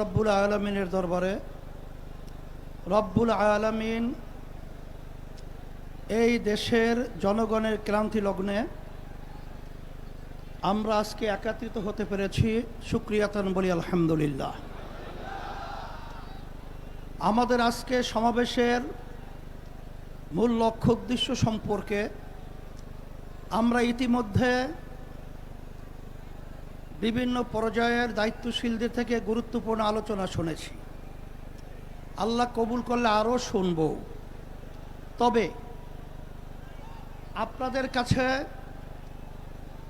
রব্বুল আলামিনের দরবারে রব্বুল আলামিন এই দেশের জনগণের ক্লান্তি লগ্নে আমরা আজকে একত্রিত হতে পেরেছি, শুকরিয়াতান বলি আলহামদুলিল্লাহ। আমাদের আজকে সমাবেশের মূল লক্ষ্য উদ্দেশ্য সম্পর্কে আমরা ইতিমধ্যে বিভিন্ন পর্যায়ের দায়িত্বশীলদের থেকে গুরুত্বপূর্ণ আলোচনা শুনেছি। আল্লাহ কবুল করলে আরও শুনব। তবে আপনাদের কাছে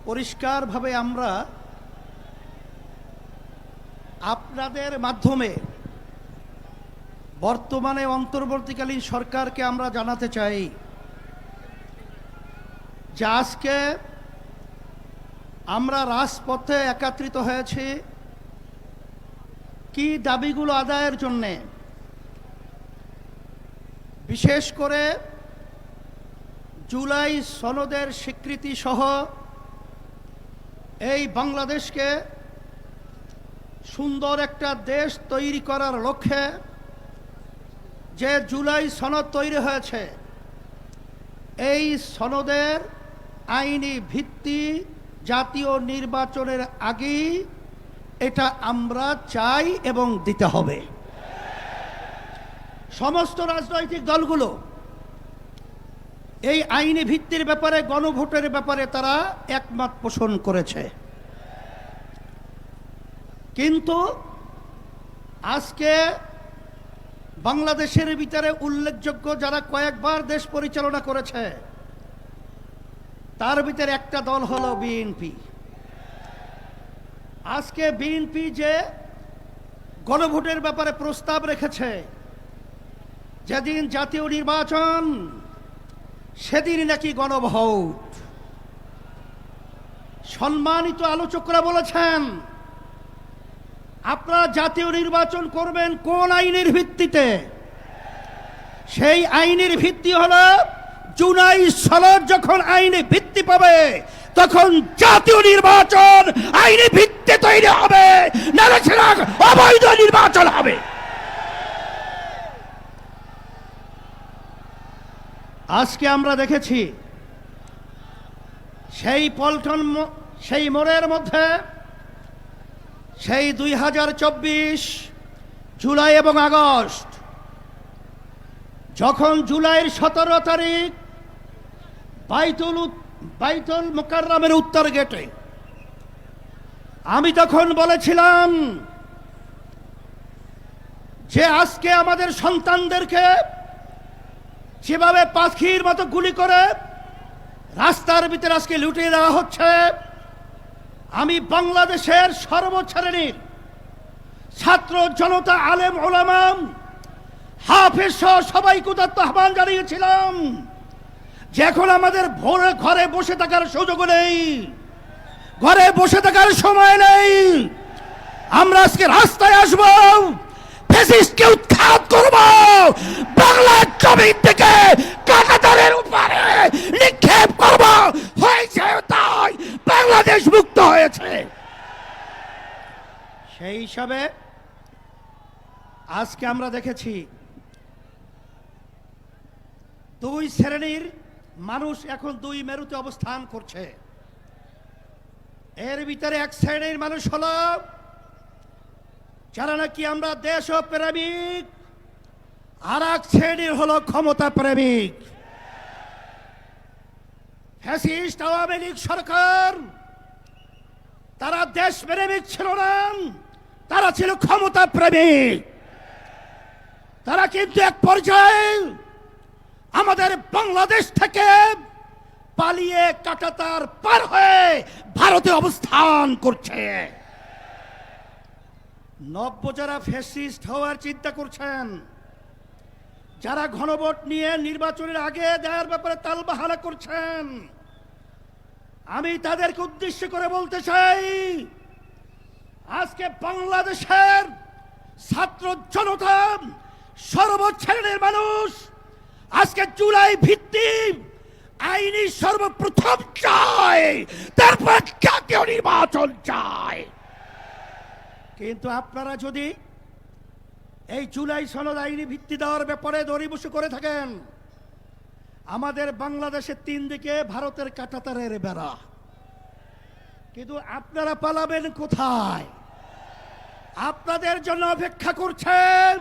পরিষ্কারভাবে আমরা আপনাদের মাধ্যমে বর্তমানে অন্তর্বর্তীকালীন সরকারকে আমরা জানাতে চাই যে আজকে আমরা রাজপথে একত্রিত হয়েছি কি দাবিগুলো আদায়ের জন্যে, বিশেষ করে জুলাই সনদের স্বীকৃতি সহ এই বাংলাদেশকে সুন্দর একটা দেশ তৈরি করার লক্ষ্যে যে জুলাই সনদ তৈরি হয়েছে, এই সনদের আইনি ভিত্তি জাতীয় নির্বাচনের আগেই এটা আমরা চাই এবং দিতে হবে। সমস্ত রাজনৈতিক দলগুলো এই আইনি ভিত্তির ব্যাপারে, গণভোটের ব্যাপারে তারা একমত পোষণ করেছে। কিন্তু আজকে বাংলাদেশের ভিতরে উল্লেখযোগ্য যারা কয়েকবার দেশ পরিচালনা করেছে তার ভিতরে একটা দল হলো বিএনপি। আজকে বিএনপি যে গণভোটের ব্যাপারে প্রস্তাব রেখেছে, যেদিন জাতীয় নির্বাচন সেদিন নাকি গণভোট। সম্মানিত আলোচকরা বলেছেন আপনারা জাতীয় নির্বাচন করবেন কোন আইনের ভিত্তিতে? সেই আইনের ভিত্তি হলো জুলাই সনদ যখন আইনি ভিত্তি পাবে তখন জাতীয় নির্বাচন আইনি ভিত্তি তৈরি হবে, নাহলে সেটা অবৈধ নির্বাচন হবে। আজকে আমরা দেখেছি সেই পল্টন, সেই মোড়ের মধ্যে সেই 2024 জুলাই এবং আগস্ট, যখন জুলাইয়ের 17 তারিখ বাইতুল মুকাররমের উত্তর গেটে আমি তখন বলেছিলাম যে আজকে আমাদের সন্তানদেরকে যেভাবে পাখির মতো গুলি করে রাস্তার ভিতরে আজকে লুটিয়ে দেওয়া হচ্ছে, আমি বাংলাদেশের সর্বশ্রেণীর ছাত্র জনতা, আলেম ওলামা, হাফেজ সহ সবাইকে উদাত্ত আহ্বান জানিয়েছিলাম যে এখন আমাদের ভোরে ঘরে বসে থাকার সুযোগ নেই, ঘরে বসে থাকার সময় নেই। আমরা আজকে রাস্তায় আসব, ফ্যাসিস্টকে উৎখাত করব, বাংলার জমিন থেকে কাঁটাতারের উপরে নিক্ষেপ করব। হয়েছে তাই, বাংলাদেশ মুক্ত হয়েছে। সেই হিসাবে আজকে আমরা দেখেছি দুই শ্রেণীর মানুষ এখন দুই মেরুতে অবস্থান করছে। এর ভিতরে এক শ্রেণীর মানুষ হলো যারা নাকি আমরা দেশ প্রেমিক, আর এক শ্রেণীর হলো ক্ষমতা প্রেমিক। ফ্যাসিস্ট আওয়ামী লীগ সরকার তারা দেশ প্রেমিক ছিল না, তারা ছিল ক্ষমতা প্রেমিক। তারা কিন্তু এক পর্যায়ে আমাদের বাংলাদেশ থেকে পালিয়ে কাঁটাতার পার হয়ে ভারতে অবস্থান করছে। নব্য যারা ফ্যাসিস্ট হওয়ার চিন্তা করছেন, যারা গণভোট নিয়ে নির্বাচনের আগে দেওয়ার ব্যাপারে তালবাহানা করছেন, আমি তাদেরকে উদ্দেশ্য করে বলতে চাই আজকে বাংলাদেশের ছাত্র জনতা, সর্বশ্রেণীর মানুষ আজকে জুলাই ভিত্তিক আইনি সর্বপ্রথম চায়, তারপর জাতীয় নির্বাচন চায়। কিন্তু আপনারা যদি এই জুলাই সনদ আইনি ভিত্তি দেওয়ার ব্যাপারে দড়িবসু করে থাকেন। আমাদের বাংলাদেশের 3 দিকে ভারতের কাঁটাতারের বেড়া, কিন্তু আপনারা পালাবেন কোথায়? আপনাদের জন্য অপেক্ষা করছেন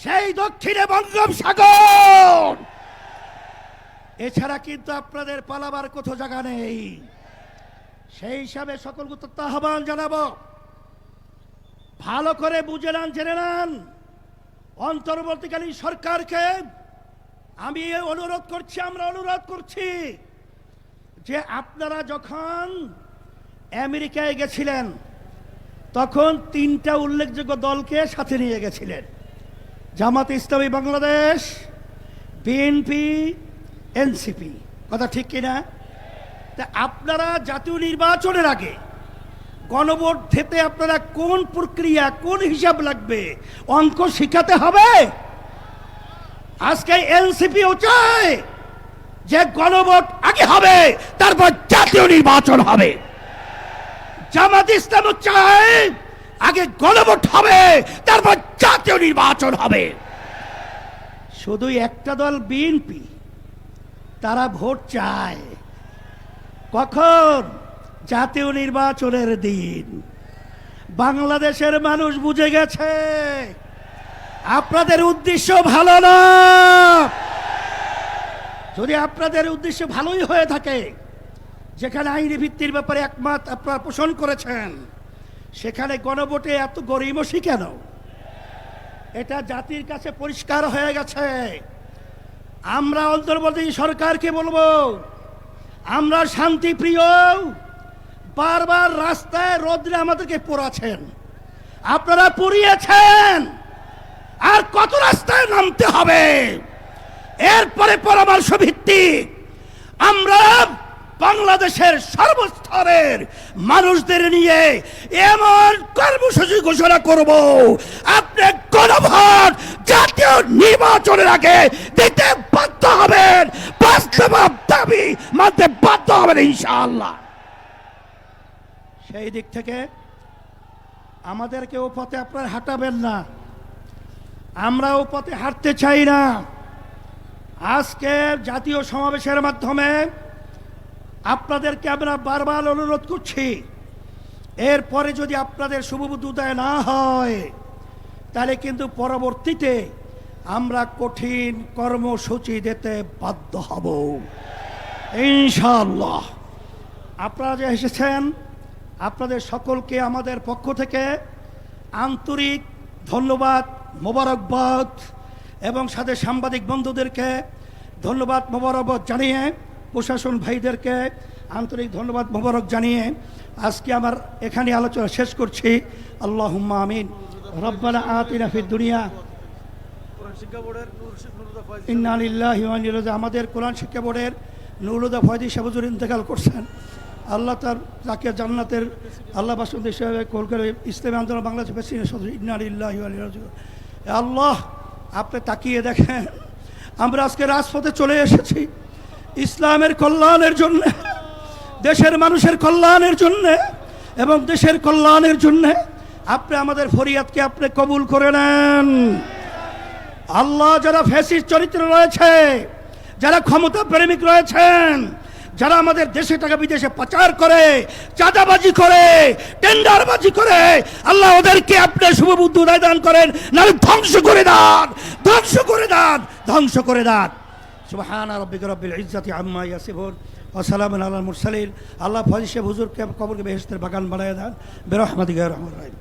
সেই দক্ষিণে বঙ্গোপসাগর। এছাড়া কিন্তু আপনাদের পালাবার কোথাও জায়গা নেই। সেই হিসাবে সকলকে আহ্বান জানাবো, ভালো করে বুঝে নেন, জেনে নেন। অন্তর্বর্তীকালীন সরকারকে আমি অনুরোধ করছি, আমরা অনুরোধ করছি যে আপনারা যখন আমেরিকায় গেছিলেন তখন 3টা উল্লেখযোগ্য দলকে সাথে নিয়ে গেছিলেন, জামাত ইসলামী বাংলাদেশ, বিএনপি, এনসিপি। কথা ঠিক কিনা? তা আপনারা জাতীয় নির্বাচনের আগে গণভোট দিতে আপনারা কোন প্রক্রিয়া, কোন হিসাব লাগবে, অঙ্ক শিখাতে হবে। আজকে এনসিপিও চায় যে গণভোট আগে হবে, তারপর জাতীয় নির্বাচন হবে। জামাত ইসলামও চায় আগে গণভোট হবে, তারপর জাতীয় নির্বাচন হবে। শুধু একটা দল বিএনপি, তারা ভোট চায় কখন? জাতীয় নির্বাচনের দিন। বাংলাদেশের মানুষ বুঝে গেছে আপনাদের উদ্দেশ্য ভালো না। যদি আপনাদের উদ্দেশ্য ভালোই হয়ে থাকে, যেখানে আইনি ভিত্তির ব্যাপারে একমত আপনারা পোষণ করেছেন, সেখানে গণভোটে এত গড়িমসি কেন? এটা জাতির কাছে পরিষ্কার হয়ে গেছে। আমরা অন্তর্বর্তী সরকারকে বলবো, আমরা শান্তিপ্রিয়, বারবার রাস্তায় রোদ্রে আমাদেরকে পোড়াচ্ছেন, আপনারা পুড়িয়েছেন, আর কত রাস্তায় নামতে হবে? এরপরে পরামর্শ ভিত্তিক আমরা বাংলাদেশের সর্বস্তরের মানুষদের নিয়ে এমন কর্মসূচি ঘোষণা করব, আপনি গণভোট জাতীয় নির্বাচনের আগে দিতে বাধ্য হবেন, বাস্তব দাবি মানতে বাধ্য হবেন ইনশাআল্লাহ। সেই দিক থেকে আমাদেরকে ও পথে আপনারা হাঁটাবেন না, আমরা ও পথে হাঁটতে চাই না। আজকে জাতীয় সমাবেশের মাধ্যমে আপনাদেরকে আমরা বারবার অনুরোধ করছি, এরপরে যদি আপনাদের শুভবুদ্ধি উদয় না হয়, তাহলে কিন্তু পরবর্তীতে আমরা কঠিন কর্মসূচি দিতে বাধ্য হব ইনশাআল্লাহ। আপনারা যে এসেছেন, আপনাদের সকলকে আমাদের পক্ষ থেকে আন্তরিক ধন্যবাদ, মোবারকবাদ, এবং সাথে সাংবাদিক বন্ধুদেরকে ধন্যবাদ মোবারকবাদ জানিয়ে, প্রশাসন ভাইদেরকে আন্তরিক ধন্যবাদ মোবারক জানিয়ে আজকে আমার এখানে আলোচনা শেষ করছি। আল্লাহুম্মা আমিন। রব্বানা আতিনা ফিদ দুনিয়া, ইন্না লিল্লাহি ওয়া ইন্না ইলাইহি রাজিউন। আমাদের কোরআন শিক্ষা বোর্ডের নুরুদা ফয়দি সাহেব ইন্তেকাল করছেন, আল্লাহ তাকে জান্নাতের আল্লাহ বাসন্তী হিসেবে কলকাতা ইসলামী আন্দোলন বাংলাদেশ প্রেসিডেন্ট সদস্য। ইন্না লিল্লাহি ওয়া ইন্না ইলাইহি রাজিউন। আল্লাহ, আপনি তাকিয়ে দেখেন, আমরা আজকে রাজপথে চলে এসেছি ইসলামের কল্যাণের জন্য, দেশের মানুষের কল্যাণের জন্য এবং দেশের কল্যাণের জন্য। আপনি আমাদের ফরিয়াদকে আপনি কবুল করে নেন। আল্লাহ, যারা ফ্যাসিস্ট চরিত্র রয়েছে, যারা ক্ষমতা প্রেমিক রয়েছেন, যারা আমাদের দেশে টাকা বিদেশে পাচার করে, চাঁদাবাজি করে, টেন্ডারবাজি করে, আল্লাহ ওদেরকে আপনি শুভবুদ্ধি উদয় দান করেন, নাহলে ধ্বংস করে দেন, ধ্বংস করে দেন, ধ্বংস করে দেন। সুবহান রাব্বিকা রাব্বিল ইজ্জাতি আম্মা ইয়াসিফুন ওয়া সালামুন আলাল মুরসালিন। আল্লাহ ফয়জি হুজুরকে কবরকে বেহেশতের বাগান বানায় দেন, বিরহমাতিকা ইয়া রাহমার রাহিম।